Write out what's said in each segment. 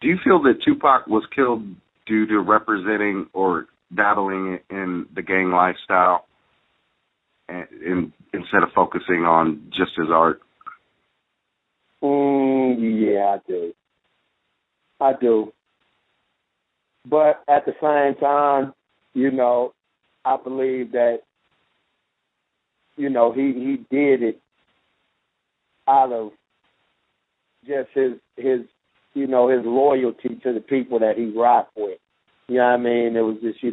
Do you feel that Tupac was killed due to representing or dabbling in the gang lifestyle instead of focusing on just his art? Yeah, I do. But at the same time, I believe that, he did it out of just his loyalty to the people that he rocked with. You know what I mean? It was just, he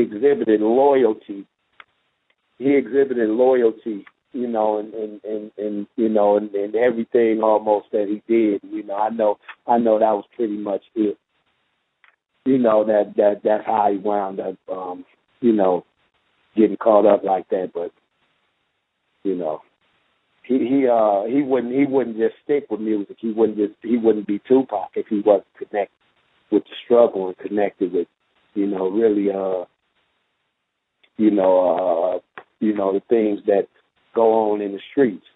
exhibited loyalty. He exhibited loyalty, in everything almost that he did. I know that was pretty much it. That's how he wound up, getting caught up like that. But, he wouldn't just stick with music. He wouldn't be Tupac if he wasn't connected with the struggle and connected with, really, the things that go on in the streets.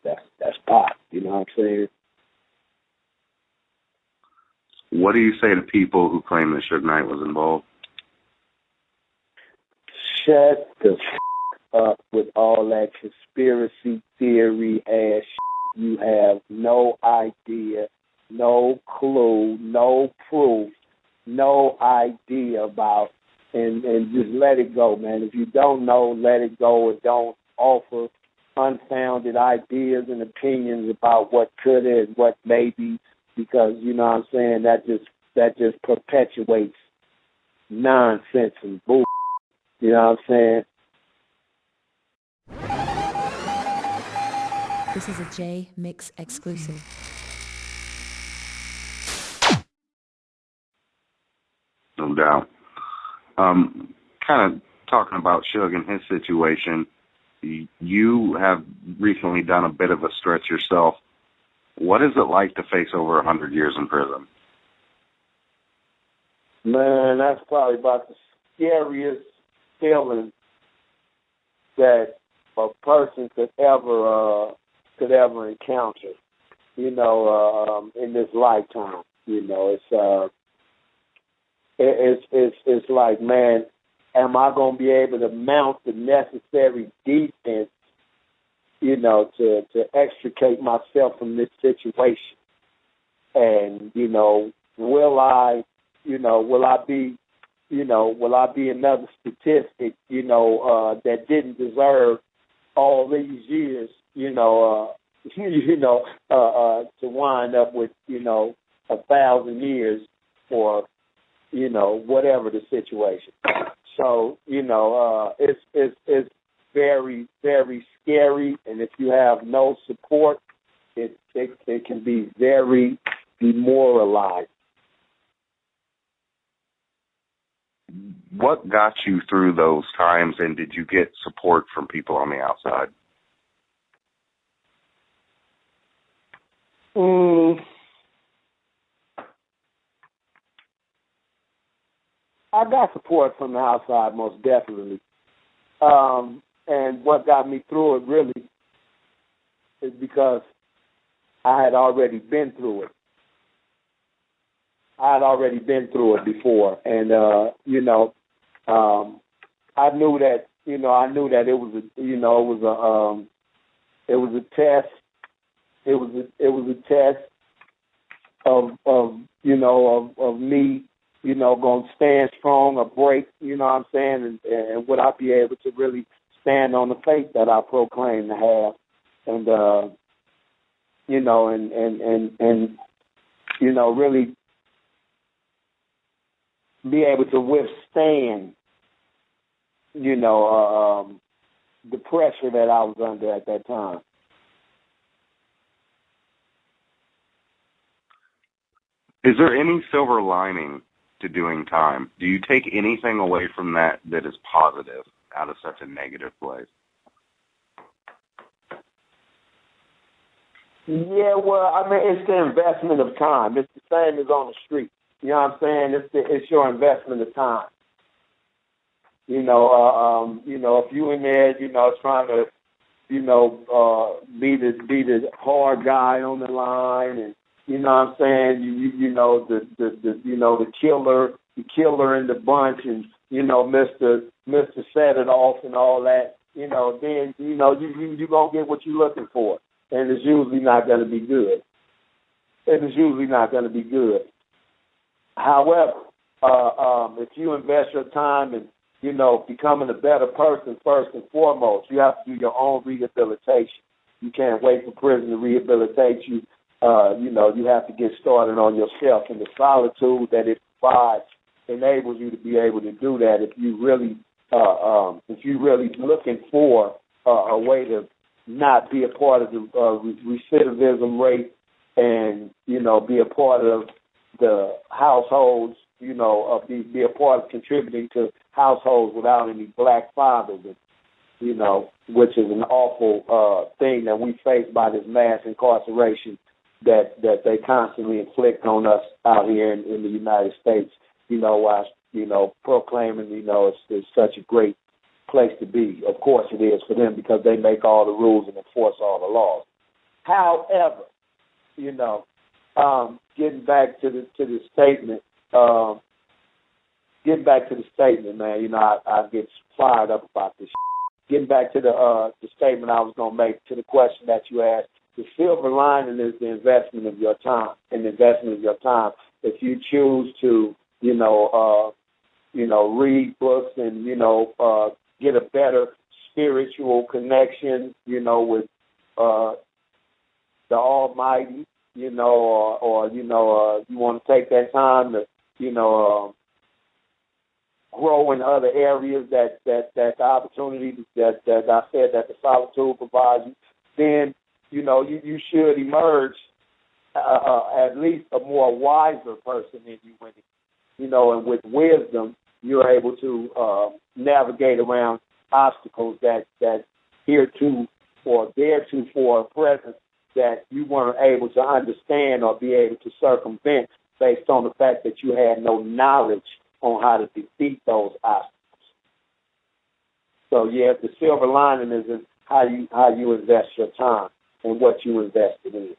That's Pac. You know what I'm saying? What do you say to people who claim that Suge Knight was involved? Shut the up with all that conspiracy theory ass shit. You have no idea, no clue, no proof, no idea about, and just let it go, man. If you don't know, let it go, and don't offer unfounded ideas and opinions about what could and what may be, because you know what I'm saying, that just perpetuates nonsense and bull. You know what I'm saying? This is a Jmix exclusive. No doubt. Kind of talking about Suge and his situation, you have recently done a bit of a stretch yourself. What is it like to face over 100 years in prison? Man, that's probably about the scariest feeling that a person could ever encounter, in this lifetime. It's like, man, am I going to be able to mount the necessary defense, to extricate myself from this situation? And, will I be another statistic, that didn't deserve all these years, to wind up with, 1,000 years or, whatever the situation. So, it's very, very scary. And if you have no support, it can be very demoralizing. What got you through those times, and did you get support from people on the outside? I got support from the outside, most definitely. And what got me through it really is because I had already been through it. I had already been through it before, and I knew that it was a test. It was a test of me, going to stand strong or break. You know what I'm saying, and would I be able to really stand on the faith that I proclaim to have, and really be able to withstand, the pressure that I was under at that time. Is there any silver lining to doing time? Do you take anything away from that is positive out of such a negative place? Yeah, well, I mean, it's the investment of time. It's the same as on the street. You know what I'm saying? It's your investment of time. If you in there, trying to, be the hard guy on the line, and you know what I'm saying, the killer in the bunch, and Mr. Set It Off and all that. Then you gonna get what you're looking for, and it's usually not gonna be good. However, if you invest your time in becoming a better person first and foremost, you have to do your own rehabilitation. You can't wait for prison to rehabilitate you. You have to get started on yourself, and the solitude that it provides enables you to be able to do that. If you really looking for a way to not be a part of the recidivism rate, and be a part of the households, be a part of contributing to households without any black fathers, which is an awful thing that we face by this mass incarceration that they constantly inflict on us out here in the United States. While proclaiming it's such a great place to be. Of course it is for them, because they make all the rules and enforce all the laws. However, getting back to the statement. Man. I get fired up about this. Getting back to the statement I was gonna make, to the question that you asked. The silver lining is the investment of your time. If you choose to, read books and get a better spiritual connection, with the Almighty, or you want to take that time to, grow in other areas that the opportunity that I said that the solitude provides you, then you should emerge at least a more wiser person than you went in. And with wisdom, you're able to navigate around obstacles that theretofore present that you weren't able to understand or be able to circumvent based on the fact that you had no knowledge on how to defeat those obstacles. So yeah, the silver lining is in how you invest your time and what you invested in.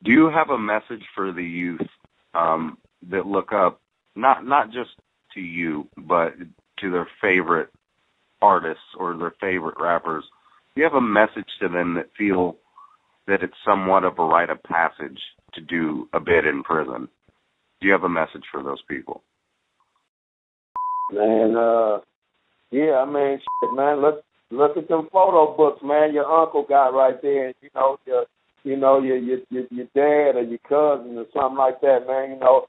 Do you have a message for the youth that look up not just to you, but to their favorite artists or their favorite rappers? Do you have a message to them that feel that it's somewhat of a rite of passage to do a bit in prison? Do you have a message for those people? Man, yeah, I mean, man, look at them photo books, man. Your uncle got right there, your dad or your cousin or something like that, man. All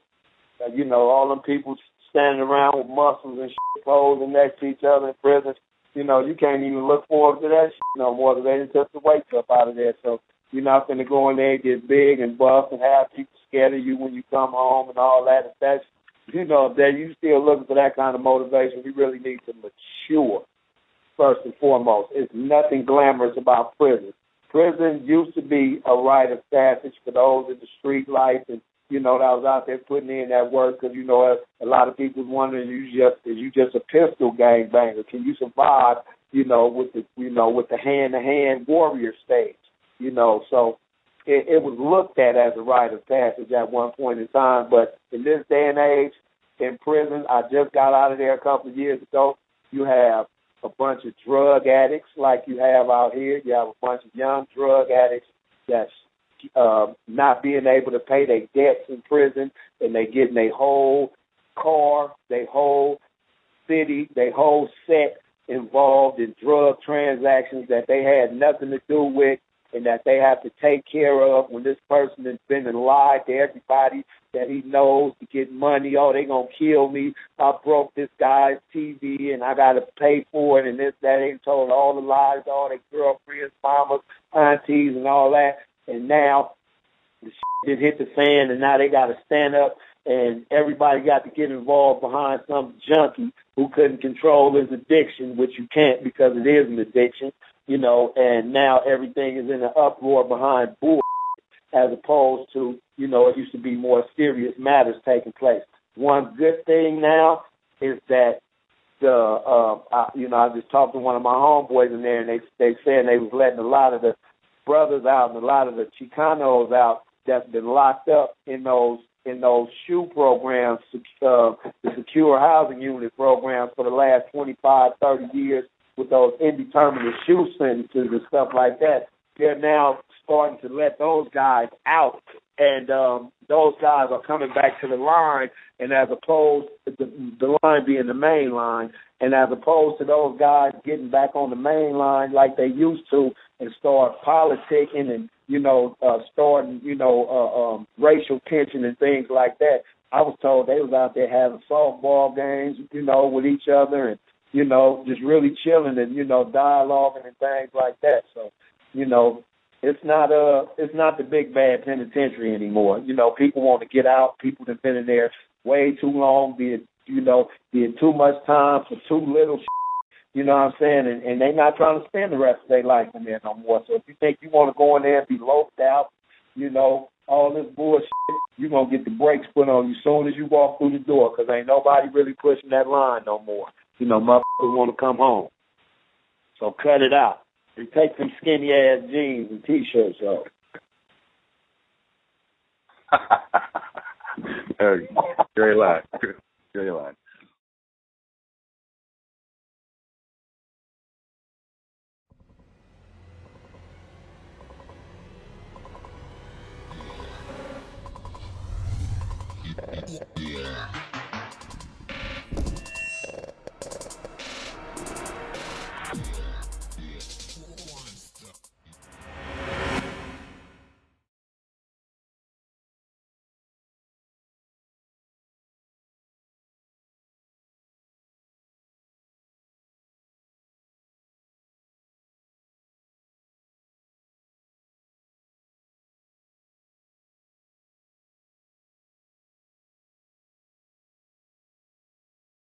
them people standing around with muscles and posing next to each other in prison. You can't even look forward to that no more, because they just took the weight up out of there. So you're not going to go in there and get big and buff and have people scared of you when you come home and all that. If that's, that you still looking for that kind of motivation, we really need to mature first and foremost. It's nothing glamorous about prison. Prison used to be a rite of passage for those in the street life and, that was out there putting in that work, because, a lot of people wondering, is you just a pistol gangbanger? Can you survive, with the hand-to-hand warrior stage? So it was looked at as a rite of passage at one point in time. But in this day and age, in prison, I just got out of there a couple of years ago, you have a bunch of drug addicts like you have out here. You have a bunch of young drug addicts that's not being able to pay their debts in prison, and they getting their whole car, their whole city, their whole set involved in drug transactions that they had nothing to do with, and that they have to take care of when this person has been and lied to everybody that he knows to get money. Oh, they going to kill me. I broke this guy's TV and I got to pay for it, and this, that. They told all the lies to all their girlfriends, mamas, aunties, and all that. And now the shit hit the fan, and now they got to stand up, and everybody got to get involved behind some junkie who couldn't control his addiction, which you can't because it is an addiction. And now everything is in an uproar behind bull, as opposed to, it used to be more serious matters taking place. One good thing now is that I just talked to one of my homeboys in there, and they saying they was letting a lot of the brothers out and a lot of the Chicanos out that's been locked up in those SHU programs, the secure housing unit programs for the last 25, 30 years with those indeterminate SHU sentences and stuff like that. They're now starting to let those guys out, and those guys are coming back to the line, and as opposed to the line being the main line, and as opposed to those guys getting back on the main line like they used to and start politicking and, starting, racial tension and things like that. I was told they was out there having softball games, with each other and, just really chilling and, dialoguing and things like that. So, it's not the big bad penitentiary anymore. People want to get out. People have been in there way too long, did too much time for too little shit, you know what I'm saying? And they're not trying to spend the rest of their life in there no more. So if you think you want to go in there and be loped out, all this bullshit, you're going to get the brakes put on you as soon as you walk through the door, because ain't nobody really pushing that line no more. Motherfuckers want to come home. So cut it out. And take some skinny-ass jeans and T-shirts off. Great line. Great line.